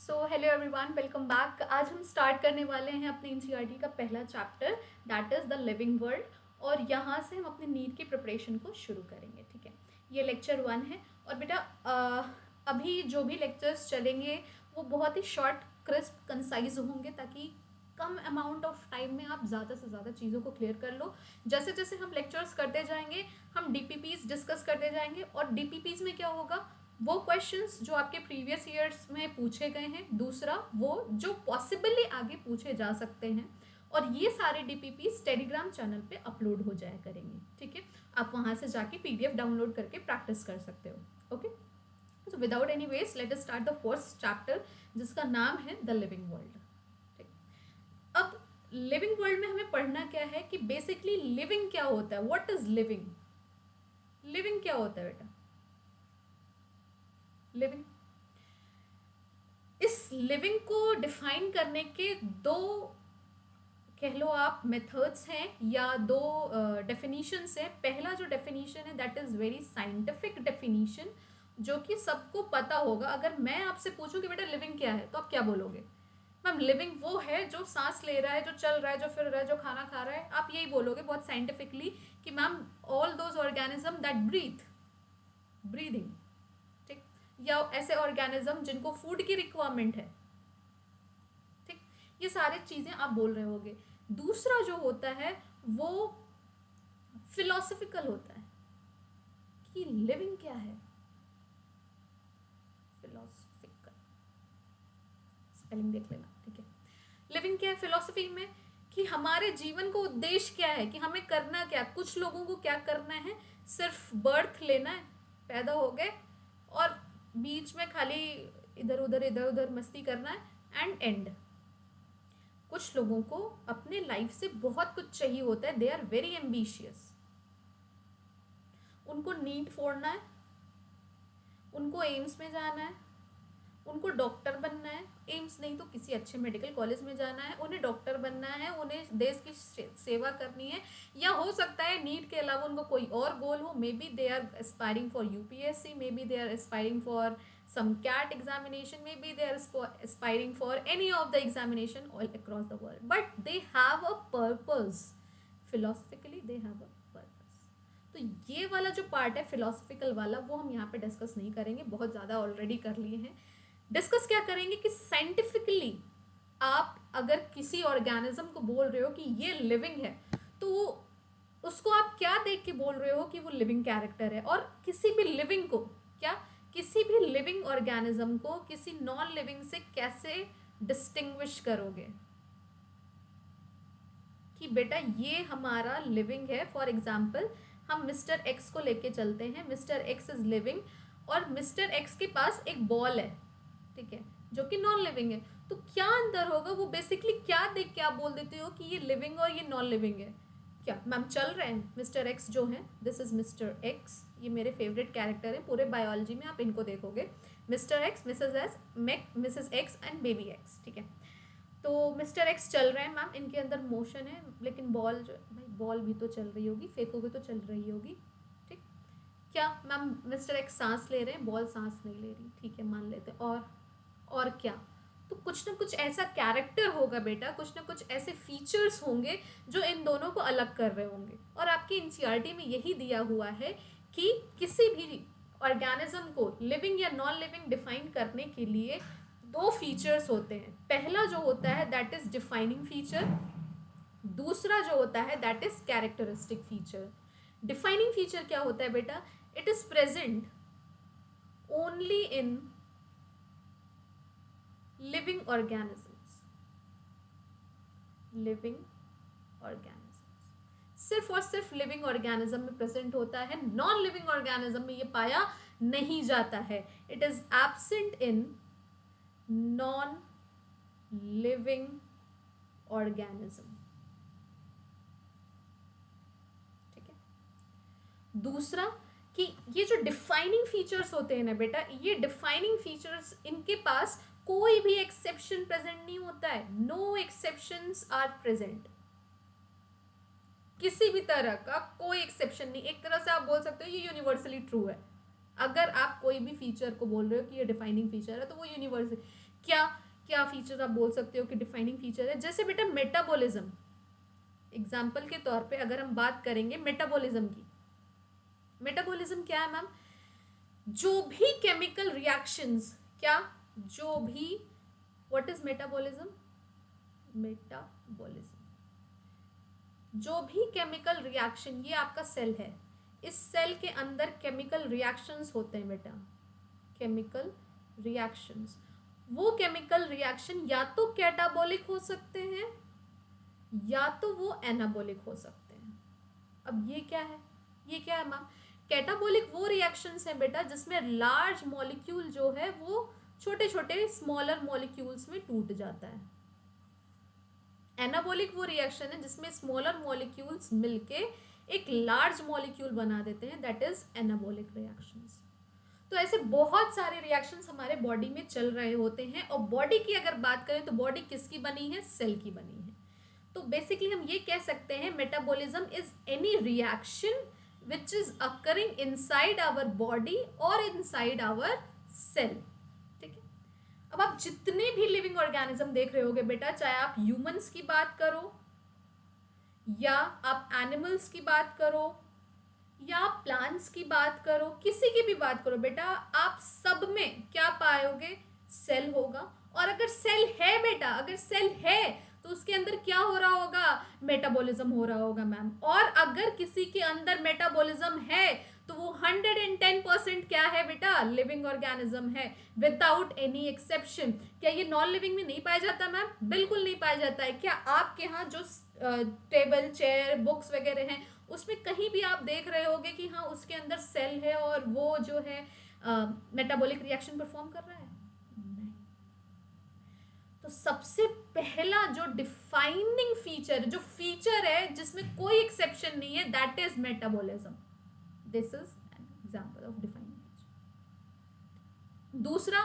So hello everyone, welcome back. आज हम start करने वाले हैं अपने एनसीईआरटी का पहला chapter, that is the living world. और यहाँ से हम अपने नीट की प्रिपरेशन को शुरू करेंगे। ठीक है, ये लेक्चर 1 है। और बेटा अभी जो भी लेक्चर्स चलेंगे वो बहुत ही शॉर्ट, क्रिस्प, कंसाइज होंगे, ताकि कम अमाउंट ऑफ टाइम में आप ज़्यादा से ज़्यादा चीज़ों को क्लियर कर लो। जैसे जैसे हम लेक्चर्स करते जाएंगे हम डीपीपीज डिस्कस करते जाएंगे, और डीपीपीज में क्या होगा, वो क्वेश्चंस जो आपके प्रीवियस ईयर्स में पूछे गए हैं, दूसरा वो जो पॉसिबली आगे पूछे जा सकते हैं, और ये सारे डीपीपीज टेलीग्राम चैनल पे अपलोड हो जाया करेंगे। ठीक है, आप वहां से जाके पीडीएफ डाउनलोड करके प्रैक्टिस कर सकते हो। Okay, so without any waste let us start the first chapter, जिसका नाम है द लिविंग वर्ल्ड। ठीक, अब लिविंग वर्ल्ड में हमें पढ़ना क्या है कि बेसिकली लिविंग क्या होता है। What is living? लिविंग क्या होता है बेटा? लिविंग, इस लिविंग को डिफाइन करने के दो, कह लो आप, मेथड्स हैं या दो डेफिनीशंस हैं। पहला जो डेफिनीशन है that is very scientific definition, जो कि सबको पता होगा। अगर मैं आपसे पूछूं कि बेटा लिविंग क्या है, तो आप क्या बोलोगे? मैम लिविंग वो है जो सांस ले रहा है, जो चल रहा है, जो फिर रहा है, जो खाना खा रहा है। आप यही बोलोगे बहुत साइंटिफिकली कि ma'am all those organism that breathing. ठीक, या ऐसे ऑर्गेनिज्म जिनको फूड की रिक्वायरमेंट है। ठीक, ये सारी चीजें आप बोल रहे होगे। दूसरा जो होता है वो फिलोसफिकल होता है कि लिविंग क्या है। फिलोसफिकल स्पेलिंग देख लेना। ठीक है, लिविंग क्या है फिलोसफी में, कि हमारे जीवन को उद्देश्य क्या है, कि हमें करना क्या। कुछ लोगों को क्या करना है, सिर्फ बर्थ लेना है, पैदा हो गए और बीच में खाली इधर उधर मस्ती करना है एंड एंड। कुछ लोगों को अपने लाइफ से बहुत कुछ चाहिए होता है, दे आर वेरी एम्बिशियस। उनको नीट फोड़ना है, उनको एम्स में जाना है, उनको डॉक्टर बनना है। एम्स नहीं तो किसी अच्छे मेडिकल कॉलेज में जाना है, उन्हें डॉक्टर बनना है, उन्हें देश की सेवा करनी है। या हो सकता है नीट के अलावा उनको कोई और गोल हो, maybe they are aspiring for UPSC, maybe they are aspiring for some CAT examination, maybe they are aspiring for any of the examination all across the world, but they have a purpose. Philosophically they have a purpose. तो ये वाला जो part है philosophical वाला, वो हम यहाँ पे डिस्कस नहीं करेंगे, बहुत ज़्यादा ऑलरेडी कर लिए हैं। डिस्कस क्या करेंगे कि साइंटिफिकली आप अगर किसी ऑर्गेनिज्म को बोल रहे हो कि ये लिविंग है, तो उसको आप क्या देख के बोल रहे हो कि वो लिविंग कैरेक्टर है। और किसी भी लिविंग को, क्या किसी भी लिविंग ऑर्गेनिज्म को किसी नॉन लिविंग से कैसे डिस्टिंग्विश करोगे कि बेटा ये हमारा लिविंग है। फॉर एग्जाम्पल हम मिस्टर एक्स को लेके चलते हैं, मिस्टर एक्स इज लिविंग, और मिस्टर एक्स के पास एक बॉल है, ठीक है, जो कि नॉन लिविंग है। तो क्या अंतर होगा, वो बेसिकली क्या देख के आप बोल देते हो कि ये लिविंग और ये नॉन लिविंग है? क्या मैम चल रहे हैं मिस्टर एक्स जो है, दिस इज मिस्टर एक्स, ये मेरे फेवरेट कैरेक्टर है पूरे बायोलॉजी में, आप इनको देखोगे, mister x, Mrs x and baby x. ठीक है, तो मिस्टर एक्स चल रहे हैं मैम, इनके अंदर मोशन है, लेकिन बॉल जो, भाई बॉल भी तो चल रही होगी, फेंकोगे तो चल रही होगी। ठीक, क्या मैम मिस्टर एक्स सांस ले रहे हैं, बॉल सांस नहीं ले रही, ठीक है मान लेते। और क्या, तो कुछ ना कुछ ऐसा कैरेक्टर होगा बेटा, कुछ ना कुछ ऐसे फीचर्स होंगे जो इन दोनों को अलग कर रहे होंगे। और आपकी एनसीईआरटी में यही दिया हुआ है कि किसी भी ऑर्गेनिज्म को लिविंग या नॉन लिविंग डिफाइन करने के लिए दो फीचर्स होते हैं। पहला जो होता है दैट इज डिफाइनिंग फीचर, दूसरा जो होता है that is characteristic feature. Defining feature क्या होता है बेटा? It is present only in living organisms, living organisms, सिर्फ और सिर्फ लिविंग ऑर्गेनिज्म में प्रेजेंट होता है, नॉन लिविंग ऑर्गेनिज्म में ये पाया नहीं जाता है। It is absent in non living organism. ठीक है, दूसरा कि ये जो डिफाइनिंग फीचर्स होते हैं ना बेटा, ये डिफाइनिंग फीचर्स, इनके पास कोई भी एक्सेप्शन प्रेजेंट नहीं होता है। नो एक्सेप्शंस आर प्रेजेंट, किसी भी तरह का कोई एक्सेप्शन नहीं। एक तरह से आप बोल सकते हो ये यूनिवर्सली ट्रू है। अगर आप कोई भी फीचर को बोल रहे हो कि ये डिफाइनिंग फीचर है, तो वो यूनिवर्सल, क्या क्या फीचर आप बोल सकते हो कि डिफाइनिंग फीचर है? जैसे बेटा मेटाबॉलिज्म, एग्जाम्पल के तौर पे अगर हम बात करेंगे मेटाबॉलिज्म की, मेटाबॉलिज्म क्या है मैम? जो भी केमिकल रिएक्शंस, क्या जो भी, व्हाट इज मेटाबॉलिज्म? मेटाबॉलिज्म जो भी केमिकल रिएक्शन, ये आपका सेल है, इस सेल के अंदर केमिकल रिएक्शंस होते हैं बेटा, केमिकल रिएक्शंस। वो केमिकल रिएक्शन या तो कैटाबॉलिक हो सकते हैं या तो वो एनाबॉलिक हो सकते हैं। अब ये क्या है? ये क्या है मैम? कैटाबॉलिक वो रिएक्शंस हैं बेटा जिसमें लार्ज मॉलिक्यूल जो है वो छोटे छोटे स्मॉलर मॉलिक्यूल्स में टूट जाता है। एनाबॉलिक वो रिएक्शन है जिसमें स्मॉलर मॉलिक्यूल्स मिलके एक लार्ज मॉलिक्यूल बना देते हैं, दैट इज एनाबॉलिक रिएक्शंस। तो ऐसे बहुत सारे रिएक्शंस हमारे बॉडी में चल रहे होते हैं। और बॉडी की अगर बात करें तो बॉडी किसकी बनी है? सेल की बनी है। तो बेसिकली हम ये कह सकते हैं metabolism is any reaction which is occurring inside our body और इनसाइड आवर सेल। ठीक है, अब आप जितने भी लिविंग ऑर्गेनिज्म देख रहे होगे बेटा, चाहे आप ह्यूमंस की बात करो या आप एनिमल्स की बात करो या आप प्लांट्स की बात करो, किसी की भी बात करो बेटा, आप सब में क्या पाओगे? सेल होगा। और अगर सेल है बेटा, अगर सेल है तो उसके अंदर क्या हो रहा होगा? मेटाबॉलिज्म हो रहा होगा मैम। और अगर किसी के अंदर मेटाबॉलिज्म है तो वो 110% क्या है बेटा? लिविंग ऑर्गेनिज्म है, विदाउट एनी एक्सेप्शन। क्या ये नॉन लिविंग में नहीं पाया जाता मैम? बिल्कुल नहीं पाया जाता है। क्या आपके यहाँ जो टेबल, चेयर, बुक्स वगैरह हैं उसमें कहीं भी आप देख रहे होगे कि हाँ उसके अंदर सेल है और वो जो है मेटाबॉलिक रिएक्शन परफॉर्म कर रहा है? नहीं। तो सबसे पहला जो डिफाइनिंग फीचर, जो फीचर है जिसमें कोई एक्सेप्शन नहीं है, that is metabolism. This is an example of defining feature. दूसरा,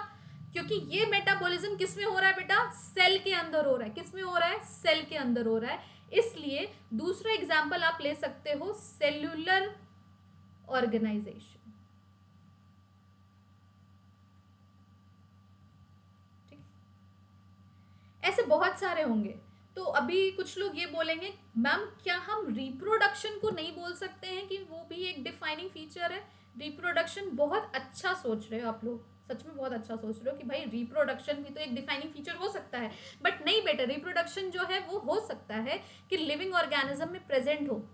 क्योंकि ये मेटाबॉलिज्म किसमें हो रहा है बेटा? सेल के अंदर हो रहा है। किसमें हो रहा है? सेल के अंदर हो रहा है। इसलिए दूसरा एग्जाम्पल आप ले सकते हो सेल्यूलर ऑर्गेनाइजेशन। ठीक, ऐसे बहुत सारे होंगे। तो अभी कुछ लोग ये बोलेंगे मैम क्या हम रिप्रोडक्शन को नहीं बोल सकते हैं कि वो भी एक डिफाइनिंग फीचर है? रिप्रोडक्शन, बहुत अच्छा सोच रहे हो आप लोग, सच में बहुत अच्छा सोच रहे हो कि भाई रिप्रोडक्शन भी तो एक डिफाइनिंग फीचर हो सकता है। बट नहीं बेटा, रिप्रोडक्शन जो है वो हो सकता है कि लिविंग ऑर्गेनिज्म में प्रेजेंट हो,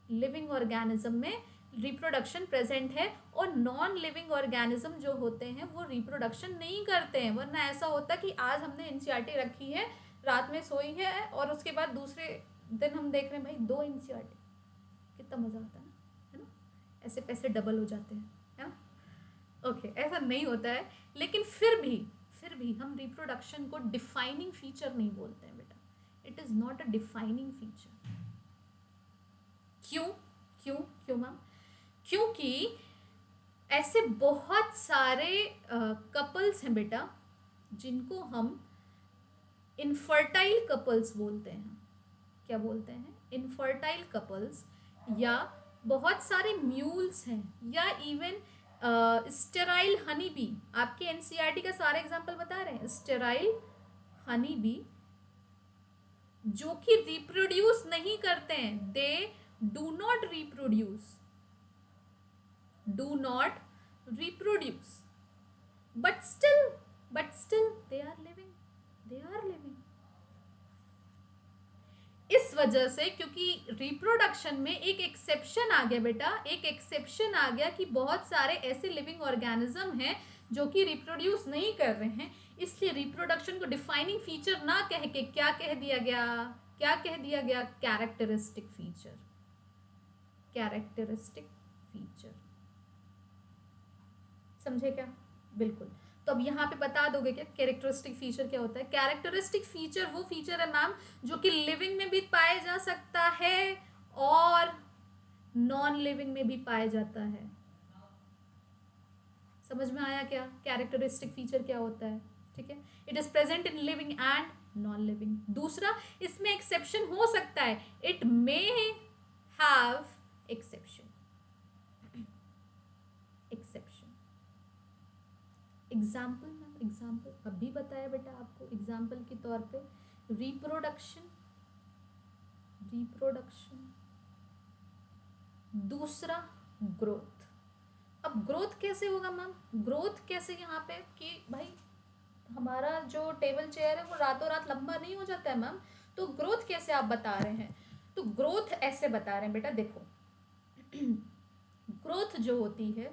लिविंग ऑर्गेनिज्म में रिप्रोडक्शन प्रेजेंट है, और नॉन लिविंग ऑर्गेनिज्म जो होते हैं वो रिप्रोडक्शन नहीं करते हैं। वरना ऐसा होता कि आज हमने एनसीईआरटी रखी है, रात में सोई है और उसके बाद दूसरे दिन हम देख रहे हैं भाई 2 एनसीईआरटी, कितना मजा आता है ना? ऐसे पैसे डबल हो जाते हैं, है ना? ओके, ऐसा नहीं होता है। लेकिन फिर भी हम रिप्रोडक्शन को डिफाइनिंग फीचर नहीं बोलते हैं बेटा। It is not a defining feature. क्यों क्यों क्यों मैम? क्योंकि ऐसे बहुत सारे कपल्स हैं बेटा जिनको हम इनफर्टाइल कपल्स बोलते हैं। क्या बोलते हैं? Infertile couples. या बहुत सारे म्यूल्स हैं, या इवन स्टेराइल हनी बी। आपके एनसीईआरटी का सारे एग्जाम्पल बता रहे हैं। स्टेराइल हनी बी जो कि रिप्रोड्यूस नहीं करते हैं, they do not reproduce, but still they are living। इस वजह से, क्योंकि रिप्रोडक्शन में एक एक्सेप्शन आ गया बेटा, एक एक्सेप्शन आ गया कि बहुत सारे ऐसे लिविंग ऑर्गेनिज्म हैं जो कि रिप्रोड्यूस नहीं कर रहे हैं, इसलिए रिप्रोडक्शन को डिफाइनिंग फीचर ना कह के क्या कह दिया गया? Characteristic feature. समझे क्या? बिल्कुल। तो अब यहाँ पे बता दोगे क्या कैरेक्टरिस्टिक फीचर क्या होता है? कैरेक्टरिस्टिक फीचर वो फीचर है मैम जो कि लिविंग में भी पाया जा सकता है और नॉन लिविंग में भी पाया जाता है। समझ में आया क्या कैरेक्टरिस्टिक फीचर क्या होता है? ठीक है, it is present in living and non living. दूसरा, इसमें एक्सेप्शन हो सकता है, it may have exception. Example example अभी बताया बेटा आपको एग्जाम्पल के तौर पे, रिप्रोडक्शन, दूसरा ग्रोथ। अब ग्रोथ कैसे होगा मैम, ग्रोथ कैसे यहाँ पे कि भाई हमारा जो टेबल चेयर है वो रातों रात लंबा नहीं हो जाता है मैम, तो ग्रोथ कैसे आप बता रहे हैं, तो ग्रोथ ऐसे बता रहे हैं बेटा, देखो ग्रोथ जो होती है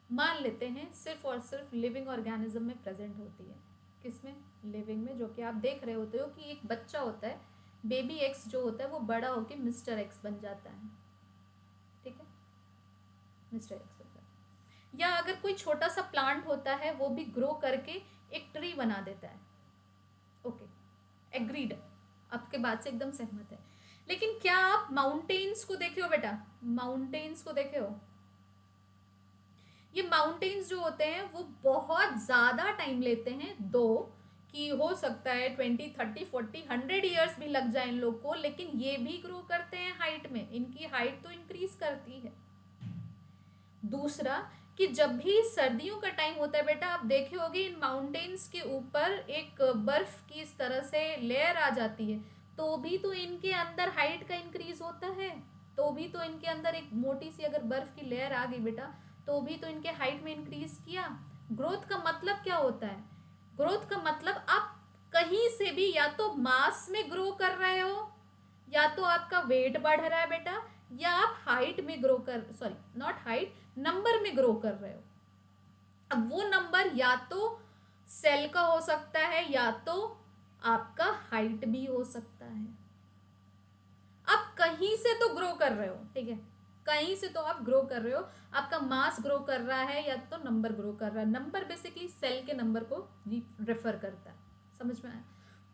मान लेते हैं सिर्फ और सिर्फ लिविंग ऑर्गेनिज्म में प्रेजेंट होती है। किसमें, लिविंग में, जो कि आप देख रहे होते हो कि एक बच्चा होता है, बेबी एक्स जो होता है वो बड़ा होके मिस्टर एक्स बन जाता है, ठीक है, मिस्टर एक्स होता है। या अगर कोई छोटा सा प्लांट होता है वो भी ग्रो करके एक ट्री बना देता है। ओके, एग्रीड, आपके बात से एकदम सहमत है। लेकिन क्या आप माउंटेन्स को देखे हो बेटा, माउंटेन्स को देखे हो, ये माउंटेन्स जो होते हैं वो बहुत ज़्यादा टाइम लेते हैं, दो कि हो सकता है 20, 30, 40, 100 ईयर्स भी लग जाए इन लोग को, लेकिन ये भी ग्रो करते हैं हाइट में, इनकी हाइट तो इंक्रीज करती है। दूसरा कि जब भी सर्दियों का टाइम होता है बेटा, आप देखे होगे इन माउंटेन्स के ऊपर एक बर्फ की इस तरह से लेयर आ जाती है, तो भी तो इनके अंदर हाइट का इंक्रीज होता है, तो भी तो इनके अंदर एक मोटी सी अगर बर्फ की लेयर आ गई बेटा, तो भी तो इनके हाइट में इंक्रीज किया। ग्रोथ का मतलब क्या होता है, ग्रोथ का मतलब आप कहीं से भी या तो मास में ग्रो कर रहे हो, या तो आपका वेट बढ़ रहा है बेटा, या आप हाइट में ग्रो कर, सॉरी नॉट हाइट, नंबर में ग्रो कर रहे हो। अब वो नंबर या तो सेल का हो सकता है या तो आपका हाइट भी हो सकता है। आप कहीं से तो ग्रो कर रहे हो, ठीक है, कहीं से तो आप ग्रो कर रहे हो, आपका मास ग्रो कर रहा है या तो नंबर ग्रो कर रहा है। नंबर बेसिकली सेल के नंबर को रेफर करता है, समझ में आया।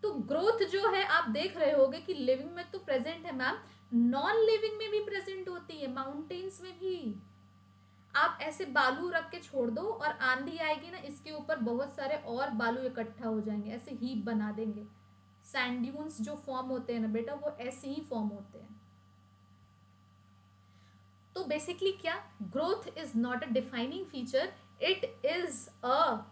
तो ग्रोथ जो है आप देख रहे होगे कि लिविंग में तो प्रेजेंट है मैम, नॉन लिविंग में भी प्रेजेंट होती है, माउंटेन्स में भी। आप ऐसे बालू रख के छोड़ दो और आंधी आएगी ना, इसके ऊपर बहुत सारे और बालू इकट्ठा हो जाएंगे, ऐसे हीप बना देंगे। सैंड ड्यून्स जो फॉर्म होते हैं ना बेटा, वो ऐसे ही फॉर्म होते हैं। तो बेसिकली क्या, growth is not a defining feature, it is a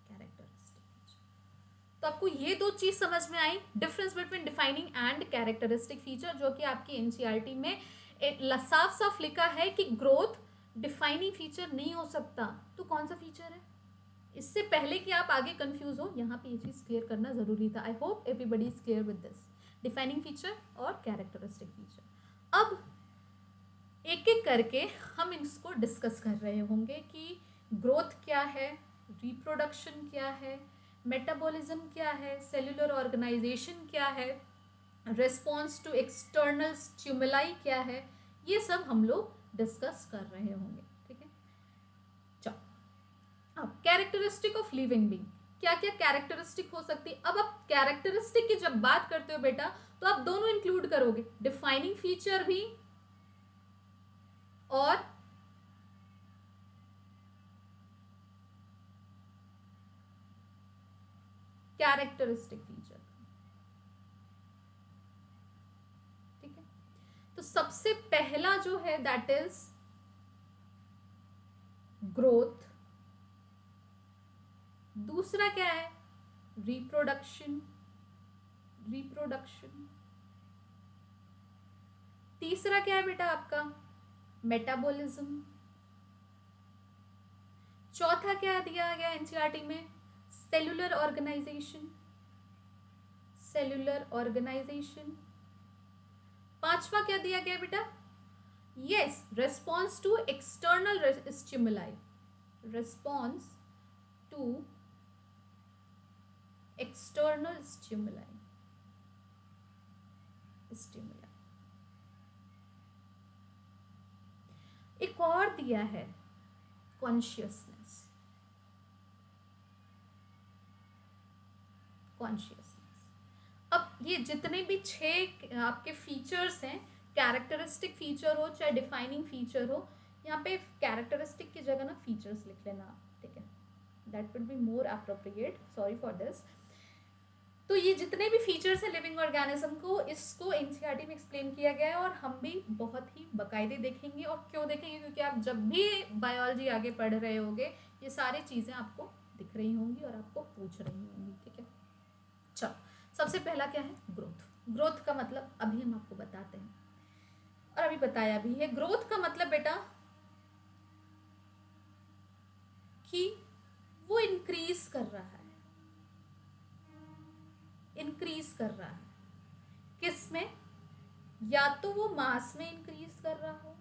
characteristic feature. तो आपको ये दो चीज समझ में आई, difference between defining and characteristic feature, जो कि आपकी एनसीईआरटी में साफ साफ लिखा है कि ग्रोथ डिफाइनिंग फीचर नहीं हो सकता। तो कौन सा फीचर है, इससे पहले कि आप आगे कंफ्यूज हो, यहाँ पे ये चीज क्लियर करना जरूरी था। I hope everybody is clear with this, defining feature और कैरेक्टरिस्टिक फीचर। अब एक एक करके हम इसको डिस्कस कर रहे होंगे कि ग्रोथ क्या है, रिप्रोडक्शन क्या है, मेटाबॉलिज्म क्या है, सेल्यूलर ऑर्गेनाइजेशन क्या है, रिस्पॉन्स टू एक्सटर्नल स्टिमुलाई क्या है, ये सब हम लोग डिस्कस कर रहे होंगे, ठीक है। चलो, अब कैरेक्टरिस्टिक ऑफ लिविंग बीइंग, क्या क्या कैरेक्टरिस्टिक हो सकती है। अब आप कैरेक्टरिस्टिक की जब बात करते हो बेटा, तो आप दोनों इंक्लूड करोगे, डिफाइनिंग फीचर भी और कैरेक्टरिस्टिक फीचर, ठीक है। तो सबसे पहला जो है दैट इज ग्रोथ, दूसरा क्या है, रिप्रोडक्शन, तीसरा क्या है बेटा आपका, मेटाबॉलिज्म, चौथा क्या दिया गया एनसीईआरटी में, सेल्यूलर ऑर्गेनाइजेशन, पांचवा क्या दिया गया बेटा, yes, response to external stimuli, response to external stimuli. एक और दिया है कॉन्शियसनेस, अब ये जितने भी 6 आपके फीचर्स हैं, कैरेक्टरिस्टिक फीचर हो चाहे डिफाइनिंग फीचर हो, यहाँ पे कैरेक्टरिस्टिक की जगह ना फीचर्स लिख लेना आप, ठीक है, that will be more appropriate, sorry for this. तो ये जितने भी फीचर्स हैं लिविंग ऑर्गेनिज्म को, इसको एनसीईआरटी में एक्सप्लेन किया गया है, और हम भी बहुत ही बाकायदे देखेंगे। और क्यों देखेंगे, क्योंकि आप जब भी बायोलॉजी आगे पढ़ रहे होगे ये सारी चीजें आपको दिख रही होंगी और आपको पूछ रही होंगी, ठीक है। चलो, सबसे पहला क्या है, ग्रोथ। ग्रोथ का मतलब अभी हम आपको बताते हैं और अभी बताया भी है। ग्रोथ का मतलब बेटा कि वो इंक्रीज कर रहा है, इंक्रीज कर रहा है किस में, या तो वो मास में इंक्रीज कर रहा हो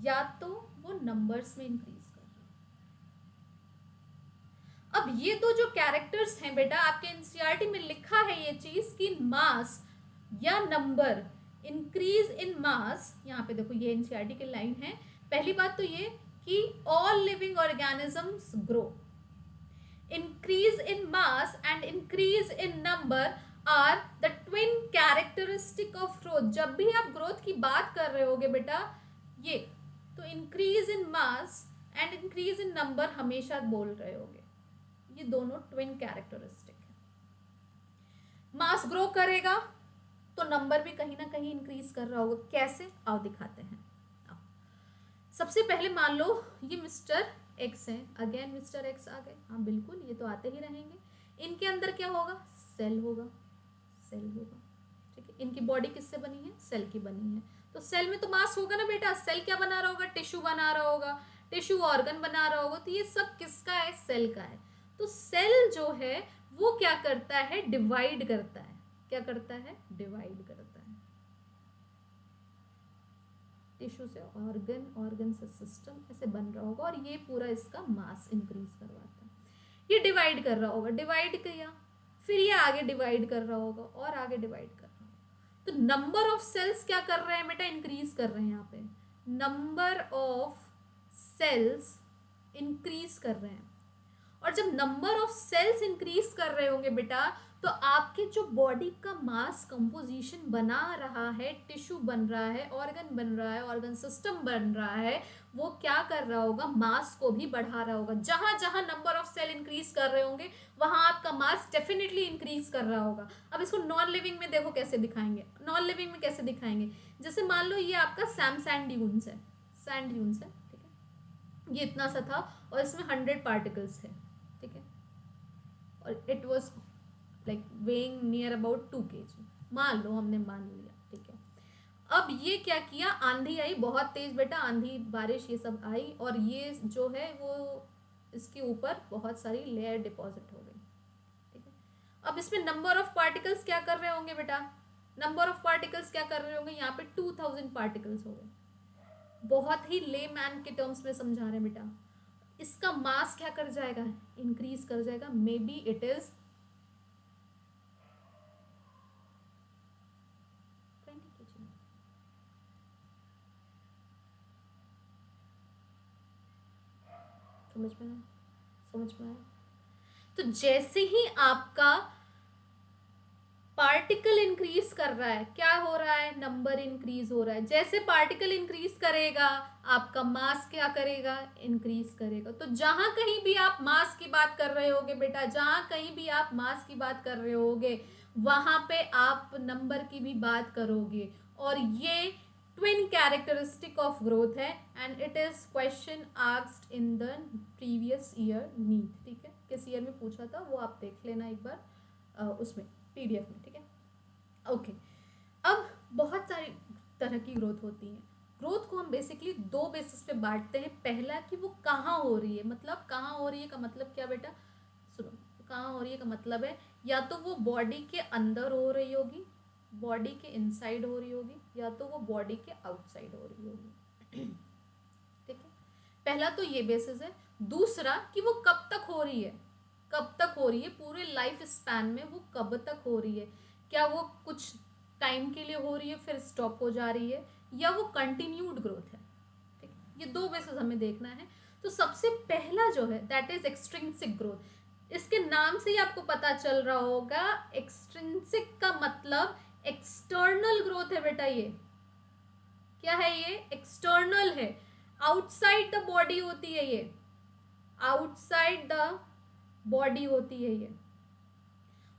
या तो वो नंबर्स में इंक्रीज कर रहा हो। अब ये दो जो कैरेक्टर्स हैं बेटा, आपके एनसीईआरटी में लिखा है ये चीज कि मास या नंबर, इंक्रीज इन मास। यहाँ पे देखो ये एनसीईआरटी की लाइन है। पहली बात तो ये कि all living organisms grow, increase in mass and increase in number are the twin characteristic of growth। जब भी आप ग्रोथ की बात कर रहे होगे बेटा, ये तो increase in mass and increase in number हमेशा बोल रहे होगे, ये दोनों ट्विन कैरेक्टरिस्टिक है। मास ग्रो करेगा तो नंबर भी कहीं ना कहीं इंक्रीज कर रहा होगा। कैसे, आओ दिखाते हैं। आओ, सबसे पहले मान लो ये मिस्टर एक्स है, अगेन मिस्टर एक्स आ गए, हाँ बिल्कुल ये तो आते ही रहेंगे। इनके अंदर क्या होगा, सेल होगा, सेल होगा, ठीक है। इनकी बॉडी किससे बनी है, सेल की बनी है, तो सेल में तो मास होगा ना बेटा। सेल क्या बना रहा होगा, टिश्यू बना रहा होगा, टिश्यू ऑर्गन बना रहा होगा, तो ये सब किसका है, सेल का है। तो सेल जो है वो क्या करता है, डिवाइड करता है। क्या करता है, डिवाइड करता है। टिश्यू से ऑर्गन, ऑर्गन से सिस्टम, ऐसे बन रहा होगा और ये पूरा इसका मास इंक्रीज करवाता है। ये डिवाइड कर रहा होगा, डिवाइड किया, फिर ये आगे डिवाइड कर रहा होगा और आगे डिवाइड कर रहा होगा। तो नंबर ऑफ सेल्स क्या कर रहे हैं बेटा, इंक्रीज कर रहे हैं। यहाँ पे नंबर ऑफ सेल्स इंक्रीज कर रहे हैं। और जब नंबर ऑफ सेल्स इंक्रीज कर रहे होंगे बेटा, तो आपके जो बॉडी का मास कंपोजिशन बना रहा है, टिश्यू बन रहा है, ऑर्गन बन रहा है, ऑर्गन सिस्टम बन रहा है, वो क्या कर रहा होगा, मास को भी बढ़ा रहा होगा। जहां जहां नंबर ऑफ सेल इंक्रीज कर रहे होंगे वहां आपका मास डेफिनेटली इंक्रीज कर रहा होगा। अब इसको नॉन लिविंग में देखो कैसे दिखाएंगे। नॉन लिविंग में कैसे दिखाएंगे, जैसे मान लो ये आपका सैंड ड्यून्स है, सैंड ड्यून्स है, ठीक है। ये इतना सा था और इसमें 100 पार्टिकल्स थे, ठीक है, और it was like weighing near about 2 kg, मान लो, हमने मान लिया, ठीक है। अब ये क्या किया, आंधी आई बहुत तेज बेटा, आंधी बारिश ये सब आई और ये जो है वो इसके ऊपर बहुत सारी लेयर डिपॉजिट हो गई, ठीक है। अब इसमें नंबर ऑफ पार्टिकल्स क्या कर रहे होंगे बेटा, नंबर ऑफ पार्टिकल्स क्या कर रहे होंगे, यहाँ पे 2000 पार्टिकल्स हो गए। बहुत ही ले मैन के टर्म्स में समझा रहे हैं बेटा। इसका मास क्या कर जाएगा, इंक्रीज कर जाएगा। मे बी इट इज समझ में आया, समझ में आया। तो जैसे ही आपका पार्टिकल इंक्रीज कर रहा है, क्या हो रहा है, नंबर इंक्रीज हो रहा है। जैसे पार्टिकल इंक्रीज करेगा आपका मास क्या करेगा, इंक्रीज करेगा। तो जहां कहीं भी आप मास की बात कर रहे होगे बेटा, जहां कहीं भी आप मास की बात कर रहे होगे वहां पे आप नंबर की भी बात करोगे। और ये ट्विन कैरेक्टरिस्टिक ऑफ ग्रोथ है and it is question asked in the previous year NEET, ठीक है। किस ईयर में पूछा था वो आप देख लेना एक बार उसमें पीडीएफ में, ठीक है, ओके। अब बहुत सारी तरह की ग्रोथ होती है। ग्रोथ को हम बेसिकली 2 बेसिस पे बांटते हैं। पहला कि वो कहाँ हो रही है, मतलब कहाँ हो रही है का मतलब क्या बेटा, सुनो, कहाँ हो रही है का मतलब है या तो वो बॉडी के अंदर हो रही होगी, बॉडी के इनसाइड हो रही होगी, या तो वो बॉडी के आउटसाइड हो रही होगी, ठीक है। पहला तो ये बेसिस है। दूसरा कि वो कब तक हो रही है, कब तक हो रही है, पूरे लाइफ स्पैन में वो कब तक हो रही है। क्या वो कुछ टाइम के लिए हो रही है फिर स्टॉप हो जा रही है, या वो कंटिन्यूड ग्रोथ है, ठीक है। ये 2 बेसिस हमें देखना है। तो सबसे पहला जो है दैट इज एक्सट्रिंसिक ग्रोथ। इसके नाम से ही आपको पता चल रहा होगा, एक्सट्रिंसिक का मतलब एक्सटर्नल ग्रोथ है बेटा। ये क्या है, ये एक्सटर्नल है, आउटसाइड द बॉडी होती है, ये आउटसाइड द बॉडी होती है ये।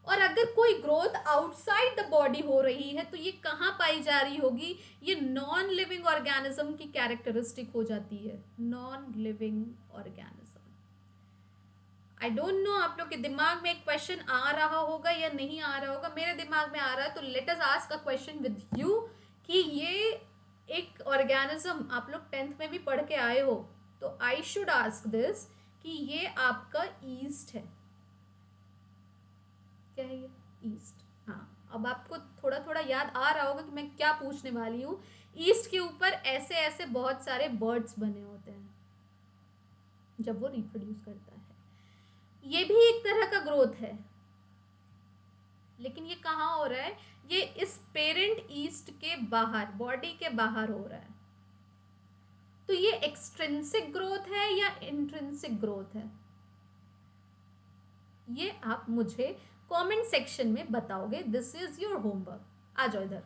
और अगर कोई ग्रोथ आउटसाइड द बॉडी हो रही है तो ये कहाँ पाई जा रही होगी? ये नॉन लिविंग ऑर्गेनिज्म की कैरेक्टरिस्टिक हो जाती है, non living organism. I don't know आप लोग के दिमाग में एक क्वेश्चन आ रहा होगा या नहीं आ रहा होगा, मेरे दिमाग में आ रहा है, तो let us ask a question with you कि ये एक ऑर्गेनिज्म आप लोग 10th में भी पढ़ के आए हो, तो आई शुड आस्क दिस कि ये आपका ईस्ट है, क्या है ये? ईस्ट। हाँ, अब आपको थोड़ा थोड़ा याद आ रहा होगा कि मैं क्या पूछने वाली हूँ। ईस्ट के ऊपर ऐसे ऐसे बहुत सारे बर्ड्स बने होते हैं जब वो रिप्रोड्यूस करता है। ये भी एक तरह का ग्रोथ है, लेकिन ये कहाँ हो रहा है? ये इस पेरेंट ईस्ट के बाहर, बॉडी के बाहर हो रहा है। तो ये एक्सट्रिंसिक ग्रोथ है या इंट्रिंसिक ग्रोथ है? ये आप मुझे कमेंट सेक्शन में बताओगे। This is your homework. आ जाओ इधर।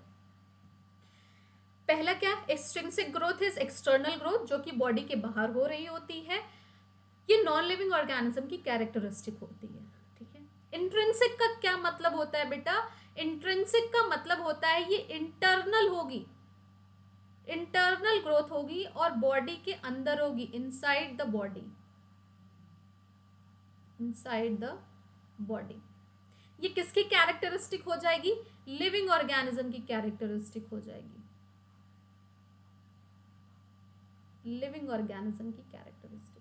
पहला क्या? Extrinsic growth is external growth, जो कि बॉडी के बाहर हो रही होती है। ये नॉन लिविंग ऑर्गेनिज्म की कैरेक्टरिस्टिक होती है, ठीक है। इंट्रिंसिक का क्या मतलब होता है बेटा? इंट्रिंसिक का मतलब होता है ये इंटरनल होगी, इंटरनल ग्रोथ होगी और बॉडी के अंदर होगी, inside the body, inside the body. ये किसकी कैरेक्टरिस्टिक हो जाएगी? लिविंग ऑर्गेनिज्म की कैरेक्टरिस्टिक हो जाएगी, लिविंग ऑर्गेनिज्म की कैरेक्टरिस्टिक।